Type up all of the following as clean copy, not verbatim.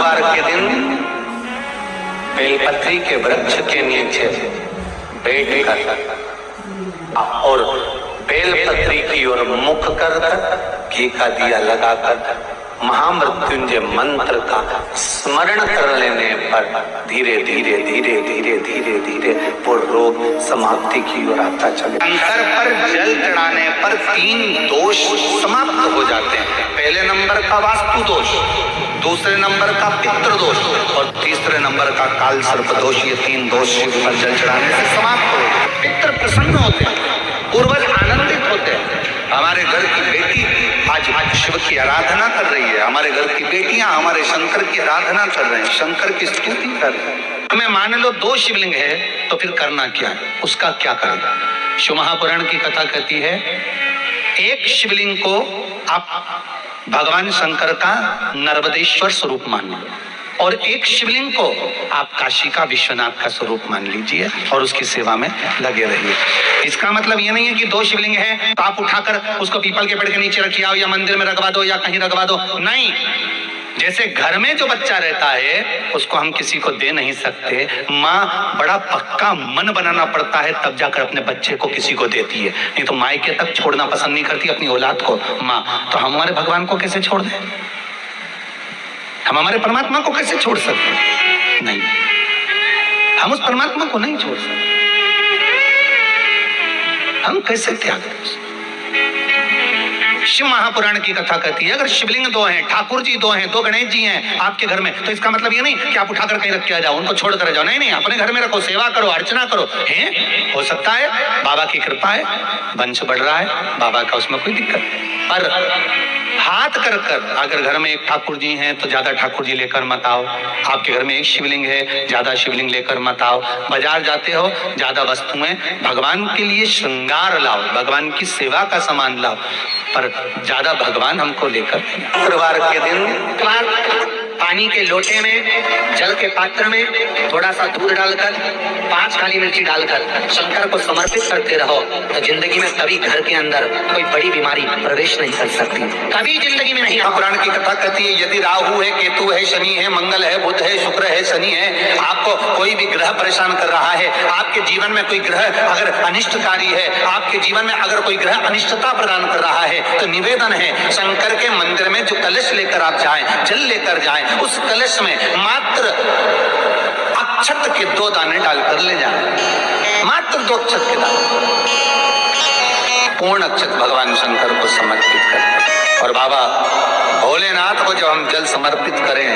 शुक्रवार के दिन बेलपत्री के वृक्ष के नीचे बैठकर और बेलपत्री की ओर मुख कर घी का दिया लगाकर महामृत्युंजय मंत्र का स्मरण कर लेने पर धीरे धीरे धीरे धीरे धीरे धीरे वो रोग समाप्ति की ओर आता चले। शंकर पर जल चढ़ाने पर 3 दोष समाप्त हो जाते हैं। पहले नंबर का वास्तु दोष, दूसरे नंबर का पितृ दोष और तीसरे नंबर का काल सर्प दोष। ये 3 दोष शिव पर जल चढ़ाने से समाप्त हो जाते हैं। पितृ प्रसन्न होते हैं, पूर्वज आनंदित होते हैं। हमारे घर की बेटी आज शिव की आराधना कर रही है, हमारे घर की बेटियां हमारे शंकर की आराधना कर रहे हैं, शंकर की स्तुति कर रहे हैं। हमें मान लो 2 शिवलिंग है तो फिर करना क्या है, उसका क्या करें। शिव महापुराण की कथा कहती है एक शिवलिंग को आप भगवान शंकर का नर्मदेश्वर स्वरूप मान लो और एक शिवलिंग को आप काशी का विश्वनाथ का स्वरूप मान लीजिए और उसकी सेवा में लगे रहिए। इसका मतलब ये नहीं है कि 2 शिवलिंग है तो आप उठाकर उसको पीपल के पेड़ के नीचे रखिए आओ या मंदिर में रखवा दो या कहीं रखवा दो। नहीं, जैसे घर में जो बच्चा रहता है उसको हम किसी को दे नहीं सकते, माँ बड़ा पक्का मन बनाना पड़ता है तब जाकर अपने बच्चे को किसी को देती है, नहीं तो मायके तक छोड़ना पसंद नहीं करती अपनी औलाद को माँ। तो हम हमारे भगवान को कैसे छोड़ दें, हम हमारे परमात्मा को कैसे छोड़ सकते? नहीं, हम उस परमात्मा को नहीं छोड़ सकते। हम कैसे त्याग दें? शिव महापुराण की कथा कहती है अगर शिवलिंग 2 हैं, ठाकुर जी 2 हैं, 2 गणेश जी हैं आपके घर में, तो इसका मतलब ये नहीं कि आप उठाकर कहीं रख के आ जाओ, उनको छोड़ कर जाओ। नहीं नहीं, अपने घर में रखो, सेवा करो, अर्चना करो। हैं, हो सकता है बाबा की कृपा है, वंश बढ़ रहा है, बाबा का उसमें कोई दिक्कत नहीं। पर हाथ कर कर अगर घर में एक ठाकुर जी हैं तो ज्यादा ठाकुर जी लेकर मत आओ, आपके घर में एक शिवलिंग है ज्यादा शिवलिंग लेकर मत आओ। बाजार जाते हो ज्यादा वस्तुएं भगवान के लिए श्रृंगार लाओ, भगवान की सेवा का सामान लाओ, पर ज्यादा भगवान हमको लेकर। शुक्रवार के दिन पानी के लोटे में, जल के पात्र में थोड़ा सा दूध डालकर 5 काली मिर्ची डालकर शंकर को समर्पित करते रहो तो जिंदगी में कभी घर के अंदर कोई बड़ी बीमारी प्रवेश नहीं कर सकती, कभी जिंदगी में नहीं। पुराण की कथा कहती है यदि राहु है, केतु है, शनि है, मंगल है, बुध है, शुक्र है, शनि है, आपको कोई भी ग्रह परेशान कर रहा है, आपके जीवन में कोई ग्रह अगर अनिष्टकारी है, आपके जीवन में अगर कोई ग्रह अनिष्टता प्रदान कर रहा है तो निवेदन है शंकर के मंदिर में जो कलश लेकर आप जाएं, जल लेकर जाएं, उस कलश में मात्र अक्षत के 2 दाने डालकर ले जाएं, मात्र 2 अक्षत के दाने, पूर्ण अक्षत भगवान शंकर को समर्पित करें। और बाबा भोलेनाथ को जब हम जल समर्पित करें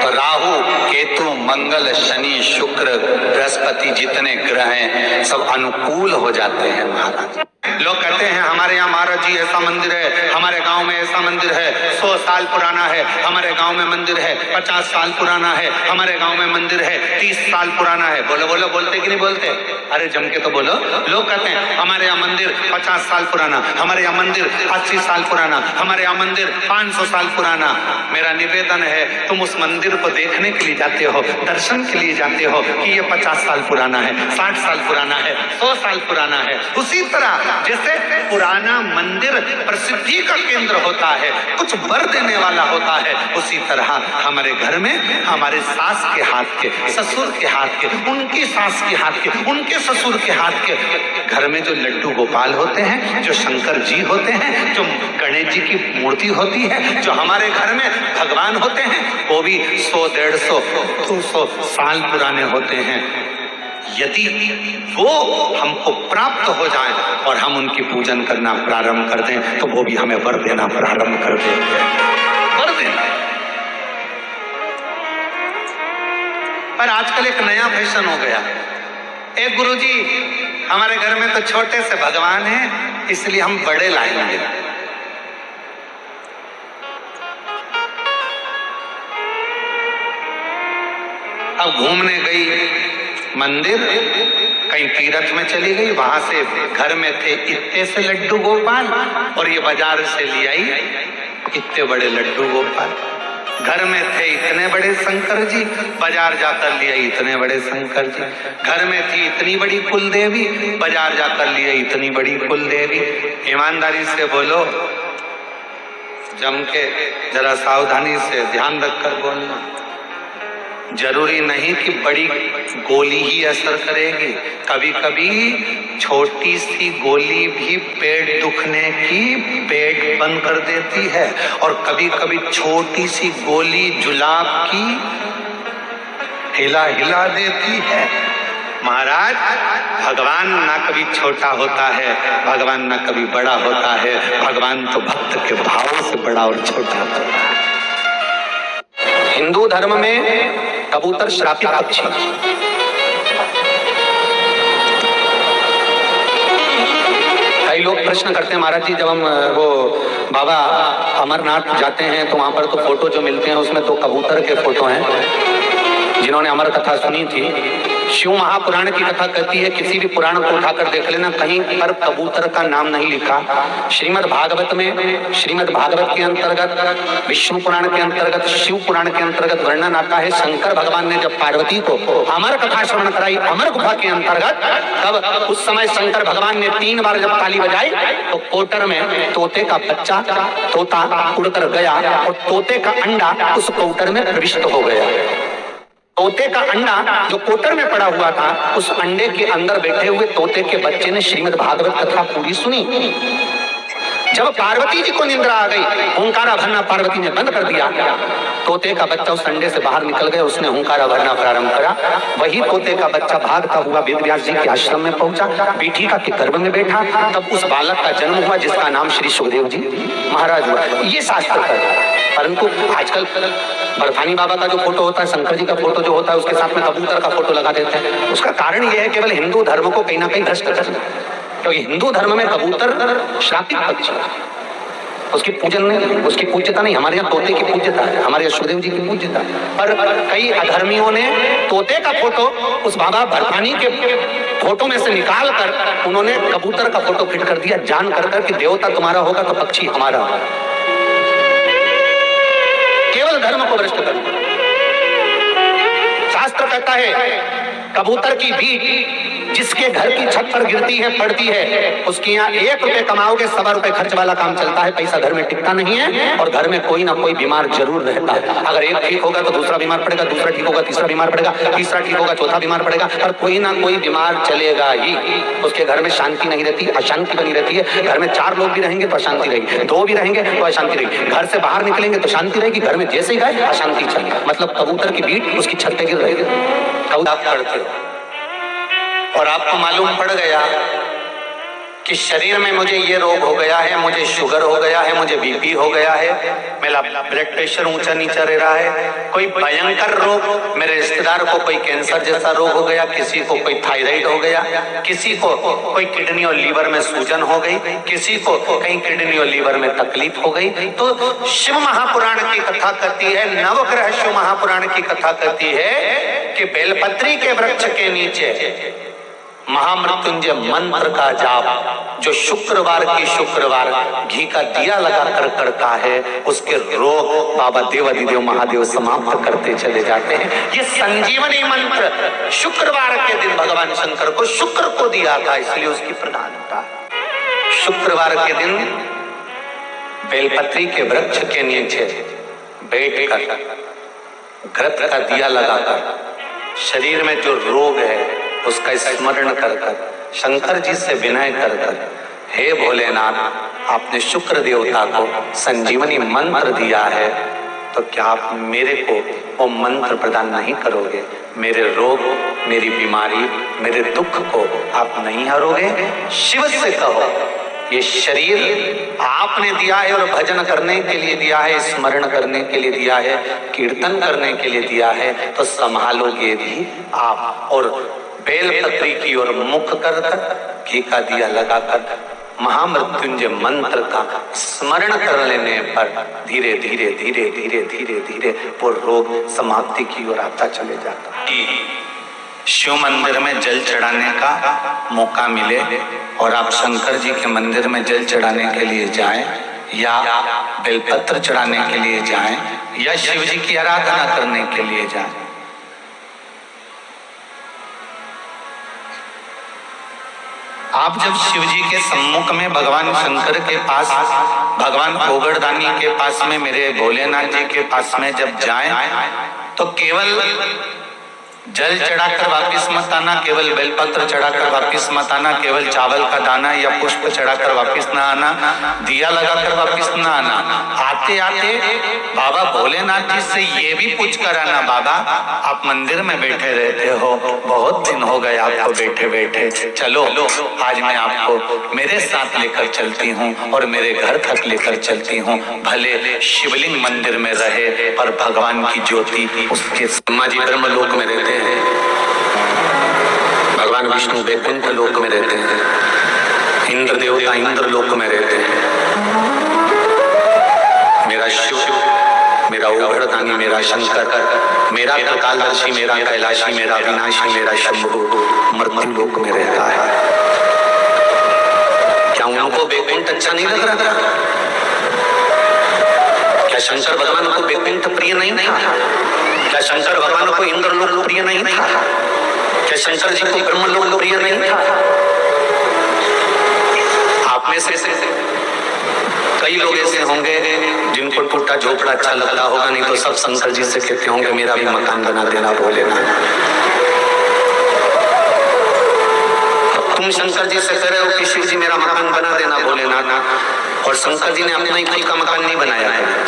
तो राहु, केतु, मंगल, शनि, शुक्र, बृहस्पति जितने ग्रह हैं सब अनुकूल हो जाते हैं महाराज। लोग कहते हैं हमारे यहाँ महाराज जी ऐसा मंदिर है, हमारे गांव में ऐसा मंदिर है, 100 साल पुराना है, हमारे गांव में मंदिर है 50 साल पुराना है, हमारे गांव में मंदिर है 30 साल पुराना है। बोलो बोलो, बोलते कि नहीं बोलते? अरे जम के तो बोलो। लोग कहते हैं हमारे यहाँ मंदिर 50 साल पुराना, हमारे यहाँ मंदिर 80 साल पुराना, हमारे यहाँ मंदिर 500 साल पुराना। मेरा निवेदन है तुम उस मंदिर को देखने के लिए जाते हो, दर्शन के लिए जाते हो कि ये 50 साल पुराना है, 60 साल पुराना है, 100 साल पुराना है। उसी तरह जैसे पुराना मंदिर प्रसिद्धि का केंद्र होता है, कुछ वर देने वाला होता है, उसी तरह हमारे घर में हमारे सास के हाथ के, ससुर के हाथ के, उनकी सास के हाथ के, उनके ससुर के हाथ के घर में जो लड्डू गोपाल होते हैं, जो शंकर जी होते हैं, जो गणेश जी की मूर्ति होती है, जो हमारे घर में भगवान होते हैं, वो भी 100, 150, 200 साल पुराने होते हैं। यदि वो हमको प्राप्त हो जाए और हम उनकी पूजन करना प्रारंभ कर दें तो वो भी हमें वर देना प्रारंभ कर दें, वर देना। पर आजकल एक नया फैशन हो गया, एक गुरुजी हमारे घर में तो छोटे से भगवान हैं इसलिए हम बड़े लाएंगे। अब घूमने गई मंदिर, कहीं तीर्थ में चली गई, वहां से घर में थे इतने से लड्डू गोपाल और ये बाजार से ले आई इतने बड़े लड्डू गोपाल। घर में थे इतने बड़े शंकर जी, बाजार जाकर ले आई इतने बड़े शंकर जी। घर में थी इतनी बड़ी कुल देवी, बाजार जाकर ले आई इतनी बड़ी कुल देवी। ईमानदारी से बोलो, जम के जरा सावधानी से ध्यान रखकर बोलना। जरूरी नहीं कि बड़ी गोली ही असर करेगी, कभी कभी छोटी सी गोली भी पेट दुखने की पेट बंद कर देती है, और कभी कभी छोटी सी गोली जुलाब की हिला देती है। महाराज, भगवान ना कभी छोटा होता है, भगवान ना कभी बड़ा होता है, भगवान तो भक्त के भाव से बड़ा और छोटा होता है। हिंदू धर्म में कबूतर श्रापित पक्षी। कई लोग प्रश्न करते हैं, महाराज जी जब हम वो बाबा अमरनाथ जाते हैं तो वहां पर तो फोटो जो मिलते हैं उसमें तो कबूतर के फोटो हैं। जिन्होंने अमर कथा सुनी थी, शिव महापुराण की कथा कहती है, किसी भी पुराण को उठाकर देख लेना, कहीं पर कबूतर का नाम नहीं लिखा। श्रीमद् भागवत में, श्रीमद् भागवत के अंतर्गत, विष्णु पुराण के अंतर्गत, शिव पुराण के अंतर्गत वर्णन आता है, शंकर भगवान ने जब पार्वती को अमर कथा श्रवण कराई अमर गुफा के अंतर्गत, तब उस समय शंकर भगवान ने 3 बार जब ताली बजाई तो कोटर में तोते का बच्चा, तोता उड़कर गया और तोते का अंडा उस कोटर में प्रविष्ट हो गया। तोते का अंडा जो कोटर में पड़ा हुआ था, उस अंडे के अंदर बैठे हुए तोते के बच्चे ने श्रीमद् भागवत कथा पूरी सुनी। जब पार्वती जी को निंद्रा आ गई, हुंकारा भरना पार्वती ने बंद कर दिया। तोते का बच्चा उस अंडे से बाहर निकल गया, उसने हुंकारा भरना प्रारंभ करा। वही तोते का बच्चा भागता हुआ वेद व्यास जी के आश्रम में पहुंचा, पीठिका के गर्भ में बैठा, तब उस बालक का जन्म हुआ जिसका नाम श्री सुखदेव जी महाराज हुआ। ये शास्त्र है। परंतु आजकल बर्फानी बाबा का जो फोटो होता है, शंकर जी का फोटो जो होता है, उसके साथ में कबूतर का फोटो लगा देते हैं। उसका कारण यह है केवल हिंदू धर्म को कहीं ना कहीं भ्रष्ट करना, क्योंकि हिंदू धर्म में कबूतर श्रापित पक्षी, उसकी पूजन नहीं, उसकी पूज्यता नहीं। हमारे यहाँ तोते की पूज्यता है, हमारे यहाँ सुखदेव जी की पूज्यता है। पर कई अधर्मियों ने तोते का फोटो उस बाबा बर्फानी के फोटो में से निकाल कर उन्होंने कबूतर का फोटो फिट कर दिया, जान कर कि देवता तुम्हारा होगा तो पक्षी हमारा होगा। केवल धर्म को भ्रष्ट कर। शास्त्र कहता है कबूतर की बीट जिसके घर की छत पर गिरती है, पड़ती है, उसके यहाँ 1 रुपए कमाओगे, 1.25 रुपए खर्च वाला काम चलता है। पैसा घर में टिकता नहीं है और घर में कोई ना कोई बीमार जरूर रहता है। अगर एक ठीक होगा तो दूसरा बीमार पड़ेगा, दूसरा ठीक होगा तीसरा बीमार पड़ेगा, तीसरा ठीक होगा चौथा बीमार पड़ेगा, पर कोई ना कोई बीमार चलेगा ही। उसके घर में शांति नहीं रहती, अशांति बनी रहती है। घर में 4 लोग भी रहेंगे तो अशांति रहेगी, 2 भी रहेंगे तो अशांति रहेगी। घर से बाहर निकलेंगे तो शांति रहेगी, घर में जैसे ही गए अशांति चलेगी। मतलब कबूतर की बीट उसकी छत पे गिर रहेगी। आप पढ़ते हो और आपको मालूम पड़ गया कि शरीर में मुझे ये रोग हो गया है, मुझे शुगर हो गया है, मुझे बीपी हो गया है, मेरा ब्लड प्रेशर ऊंचा नीचा रह रहा है, कोई भयंकर रोग, मेरे रिश्तेदार को कोई कैंसर जैसा रोग हो गया, किसी को कोई थायराइड हो गया, किसी को कोई किडनी और लीवर में सूजन हो गई, किसी को कहीं किडनी और लीवर में तकलीफ हो गई। तो शिव महापुराण की कथा कहती है, नवग्रह शिव महापुराण की कथा कहती है कि बेलपत्री के वृक्ष के नीचे महामृत्युंजय मंत्र का जाप जो शुक्रवार की शुक्रवार घी का दिया लगाकर करता है, उसके रोग बाबा देवाधिदेव महादेव समाप्त करते चले जाते हैं। ये संजीवनी मंत्र शुक्रवार के दिन भगवान शंकर को शुक्र को दिया था, इसलिए उसकी प्रधानता। शुक्रवार के दिन बेलपत्री के वृक्ष के नीचे बैठकर घृत का दिया लगाकर शरीर में जो रोग है उसका स्मरण कर कर शंकर जी से विनय कर कर, हे भोलेनाथ, आपने शुक्र देवता को संजीवनी मंत्र दिया है, तो क्या आप मेरे को वो मंत्र प्रदान नहीं करोगे? मेरे रोग, मेरी बीमारी, मेरे दुख को आप नहीं हरोगे? शिव से कहो, ये शरीर आपने दिया है और भजन करने के लिए दिया है, स्मरण करने के लिए दिया है, कीर्तन करने के लिए दिया है, तो संभालोगे भी आप। और बेलपत्री की ओर मुख कर घी का दिया लगाकर महामृत्युंजय मंत्र का स्मरण कर लेने पर धीरे धीरे धीरे धीरे धीरे धीरे वो रोग समाप्ति की ओर आता चले जाता। शिव मंदिर में जल चढ़ाने का मौका मिले और आप शंकर जी के मंदिर में जल चढ़ाने के लिए जाएं, या बेलपत्र चढ़ाने के लिए जाएं, या शिव जी की आराधना करने के लिए जाएं, आप जब शिव जी के सम्मुख में भगवान शंकर के पास, भगवान ओगड़दानी के पास में, मेरे भोलेनाथ जी के पास में जब जाएं तो केवल जल चढ़ाकर वापिस मत आना, केवल बेलपत्र चढ़ाकर वापिस मत आना, केवल चावल का दाना या पुष्प चढ़ाकर वापिस ना आना, दिया लगाकर वापिस ना आना। आते आते बाबा भोलेनाथ जी से ये भी पूछ कर आना, बाबा आप मंदिर में बैठे रहते हो, बहुत दिन हो गए आपको बैठे बैठे, चलो आज मैं आपको मेरे साथ लेकर चलती हूँ और मेरे घर तक लेकर चलती हूँ। भले शिवलिंग मंदिर में रहे पर भगवान की ज्योति उसके। ब्रह्मा जी ब्रह्मलोक में रहते हैं, भगवान विष्णु वैकुंठ लोक में रहते हैं, इंद्र देवता इंद्र लोक में रहते हैं। मेरा शिव, मेरा ओगड़दानी, मेरा शंकर, मेरा त्रिकालदर्शी, मेरा कैलाशी, मेरा विनाशी, मेरा शंभु मृत्यु लोक में रहता है। क्या उनको वैकुंठ अच्छा नहीं लग रहा था? क्या शंकर भगवान को वैकुंठ प्रिय नहीं था? क्या शंकर भगवान को इंद्रलोक प्रिय नहीं था? क्या शंकर जी को ब्रह्मलोक प्रिय नहीं था? आप में से कई लोग ऐसे होंगे जिनको टूटा झोपड़ा अच्छा लगता होगा, नहीं तो सब शंकर जी से कहते होंगे मेरा भी मकान बना देना भोलेनाथ। तुम शंकर जी से कह रहे हो कि शिव जी मेरा मकान बना देना भोलेनाथ, और शंकर जी ने अपना ही खुद का मकान नहीं बनाया है।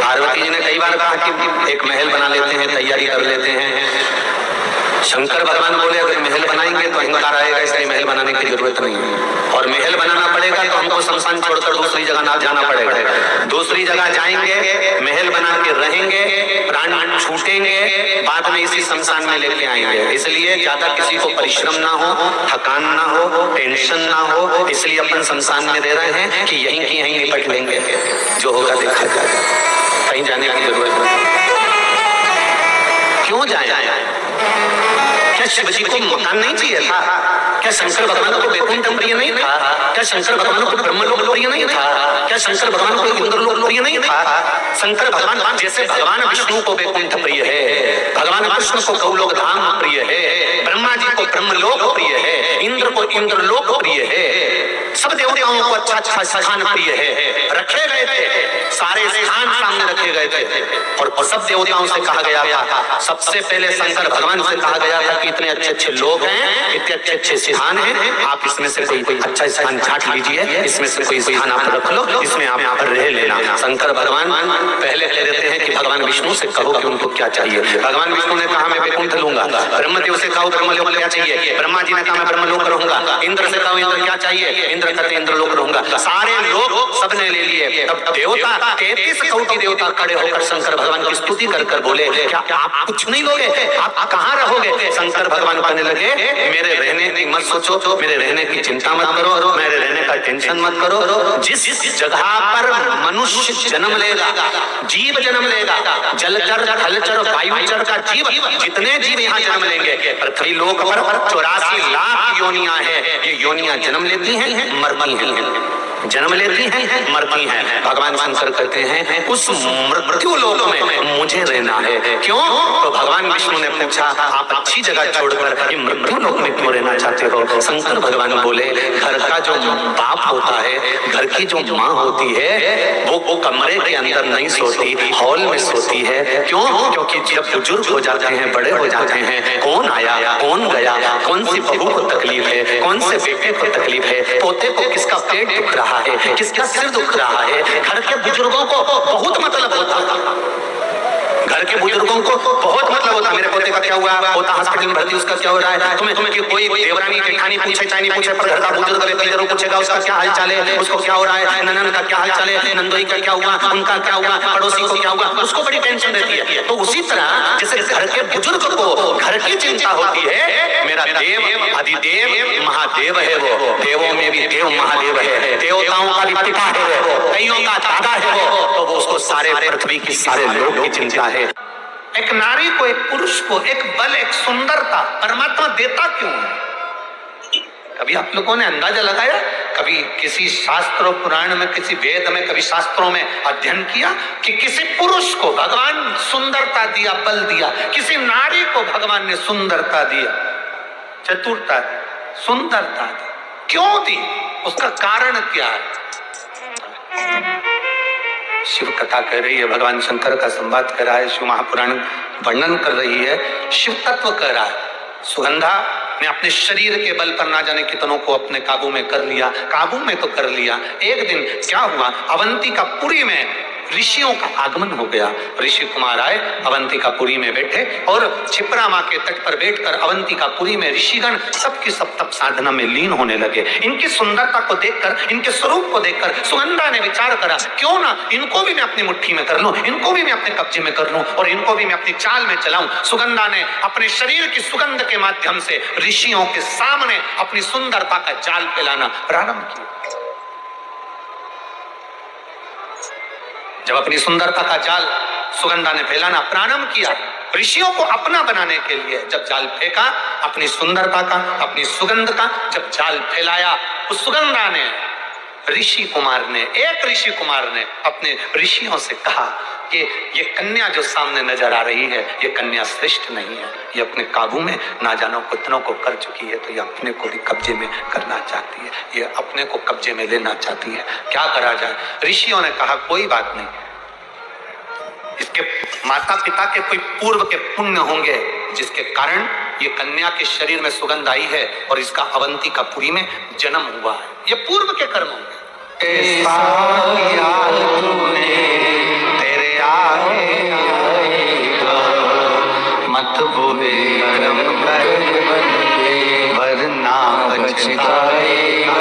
पार्वती जी ने कई बार कहा कि एक महल बना लेते हैं, तैयारी कर लेते हैं। शंकर भगवान बोले अगर महल बनाएंगे तो अहंकार आएगा, इसलिए महल बनाने की जरूरत नहीं है, और महल बनाना पड़ेगा तो हमको शमशान छोड़कर दूसरी जगह ना जाना पड़ेगा। दूसरी जगह जाएंगे, महल बना के रहेंगे, प्राण छूटेंगे, बाद में इसी शमशान में लेके आएंगे। इसलिए ज्यादा किसी को परिश्रम ना हो, थकान ना हो, टेंशन ना हो, इसलिए अपन शमशान में दे रहे हैं कि यहीं की यहीं निपट लेंगे, जो होगा देखा जाएगा, कहीं जाने की जरूरत नहीं। क्यों जाए? क्या शिव जी को मकान नहीं चाहिए था? क्या शंकर भगवान को वैकुंठ प्रिय नहीं था? क्या शंकर भगवान को ब्रह्मलोक प्रिय नहीं था? क्या शंकर भगवान को इंद्रलोक प्रिय नहीं था? शंकर भगवान जैसे भगवान विष्णु को वैकुंठ प्रिय है, भगवान कृष्ण को गौलोक धाम प्रिय है, ब्रह्मा जी को ब्रह्मलोक प्रिय है, इंद्र को इंद्रलोक प्रिय है, सब देवताओं को अच्छा अच्छा स्थान प्रिय है। रखे गए थे, सारे स्थान सामने रखे गए थे, और सब देवताओं से कहा गया था, सबसे पहले शंकर भगवान से कहा गया था कि इतने अच्छे अच्छे लोग हैं, इतने अच्छे अच्छे स्थान हैं, आप इसमें से कोई अच्छा स्थान छांट लीजिए, इसमें से कोई स्थान आप रख लो, इसमें आप रह लेना। शंकर भगवान पहले कह देते हैं कि भगवान विष्णु से कहो कि उनको क्या चाहिए। भगवान विष्णु ने कहा मैं वैकुंठ लूंगा। ब्रह्मदेव से कहो ब्रह्मलोक क्या चाहिए, ब्रह्मा जी ने कहा मैं ब्रह्मलोक रहूंगा। इंद्र से कहो इंद्र क्या चाहिए, इंद्र कहते इंद्रलोक रहूंगा। सारे लोग सबने ले लिए। तब देवता 33 करोड़ देवता खड़े होकर शंकर भगवान की स्तुति कर कर बोले क्या आप कुछ नहीं लोगे, आप कहाँ रहोगे? शंकर भगवान कहने लगे मेरे रहने की मत सोचो, मेरे रहने की चिंता मत करो, मेरे रहने का टेंशन मत करो। जिस जगह पर मनुष्य जन्म लेगा, जीव जन्म लेगा, जलचर थलचर वायुचर का जीव, जितने जीव यहाँ जन्म लेंगे, पृथ्वी लोक पर 84 लाख योनियां हैं। ये योनियां जन्म लेती हैं, मरती हैं, जन्म लेती हैं, मरती हैं। भगवान शंकर कहते हैं उस मृत्यु लोक में मुझे रहना है। क्यों? तो भगवान विष्णु ने पूछा आप अच्छी जगह छोड़कर ये मृत्यु लोक में क्यों रहना चाहते हो? शंकर भगवान बोले घर का जो बाप होता है, घर की जो माँ होती है, वो कमरे के अंदर नहीं सोती, हॉल में सोती है। क्यों? क्योंकि जब बुजुर्ग हो जाते हैं, बड़े हो जाते हैं, कौन आया कौन गया, कौन सी बहू को तकलीफ है, कौन से बेटे को तकलीफ है, पोते को किसका पेट दुख रहा है, किसका सिर दुख रहा है, घर के बुजुर्गों को बहुत मतलब होता। घर के बुजुर्गों को बहुत मतलब होता, मेरे पोते का क्या हुआ, पोता हॉस्पिटल में भर्ती, उसका क्या हो रहा है। तुम्हें कोई देवरानी जेठानी पूछे चाहे नहीं पूछे, पर घर का बुजुर्ग व्यक्ति जरूर पूछेगा उसका क्या हाल चाल है, उसको क्या हो रहा है, ननन का क्या हाल चाल है, नंदोई का क्या हुआ, उनका क्या हुआ, पड़ोसी को क्या हुआ, उसको बड़ी टेंशन रहती है। तो उसी तरह जैसे घर के बुजुर्ग को घर की चिंता होती है, मेरा देव अधिदेव महादेव है, वो देवों में भी देव महादेव है, देवताओं का भी पिता है वो, कईयों का दादा है वो, तो वो उसको सारे पृथ्वी की सारे लोग की चिंता है। एक नारी को, एक पुरुष को एक बल, एक सुंदरता परमात्मा देता क्यों है? कभी आप लोगों ने अंदाजा लगाया? कभी किसी शास्त्रों पुराण में, किसी वेद में, कभी शास्त्रों में अध्ययन किया कि किसी पुरुष को भगवान सुंदरता दिया, बल दिया, किसी नारी को भगवान ने सुंदरता दिया, चतुरता, सुंदरता दी, क्यों दी? उसका कारण क्या है? शिव कथा कह रही है, भगवान शंकर का संवाद कर रहा है, शिव महापुराण वर्णन कर रही है, शिव तत्व कह रहा है। सुगंधा ने अपने शरीर के बल पर ना जाने कितनों को अपने काबू में कर लिया, काबू में तो कर लिया। एक दिन क्या हुआ, अवंतिकापुरी में ऋषियों का आगमन हो गया। ऋषि कुमार आए, अवंतिकापुरी में बैठे और क्षिप्रा माँ के तट पर बैठकर अवंतिकापुरी में ऋषिगण सबकी सब तप साधना में लीन होने लगे। इनकी सुंदरता को देखकर, इनके स्वरूप को देखकर सुगंधा ने विचार करा, क्यों ना इनको भी मैं अपनी मुट्ठी में कर लूं, इनको भी मैं अपने कब्जे में कर लूं और इनको भी मैं अपनी चाल में चलाऊं। सुगंधा ने अपने शरीर की सुगंध के माध्यम से ऋषियों के सामने अपनी सुंदरता का जाल फैलाना प्रारंभ किया। जब अपनी सुंदरता का जाल सुगंधा ने फैलाना प्रारंभ किया, ऋषियों को अपना बनाने के लिए जब जाल फेंका, अपनी सुंदरता का, अपनी सुगंध का जब जाल फैलाया, उस सुगंधा ने, ऋषि कुमार ने, एक ऋषि कुमार ने अपने ऋषियों से कहा कि ये कन्या जो सामने नजर आ रही है, ये कन्या श्रेष्ठ नहीं है, ये अपने काबू में ना जानो कितनों को कर चुकी है, तो ये अपने को भी कब्जे में करना चाहती है, ये अपने को कब्जे में लेना चाहती है, क्या करा जाए? ऋषियों ने कहा कोई बात नहीं, इसके माता पिता के कोई पूर्व के पुण्य होंगे जिसके कारण ये कन्या के शरीर में सुगंध आई है और इसका अवंतिकापुरी में जन्म हुआ है, ये पूर्व के कर्म होंगे।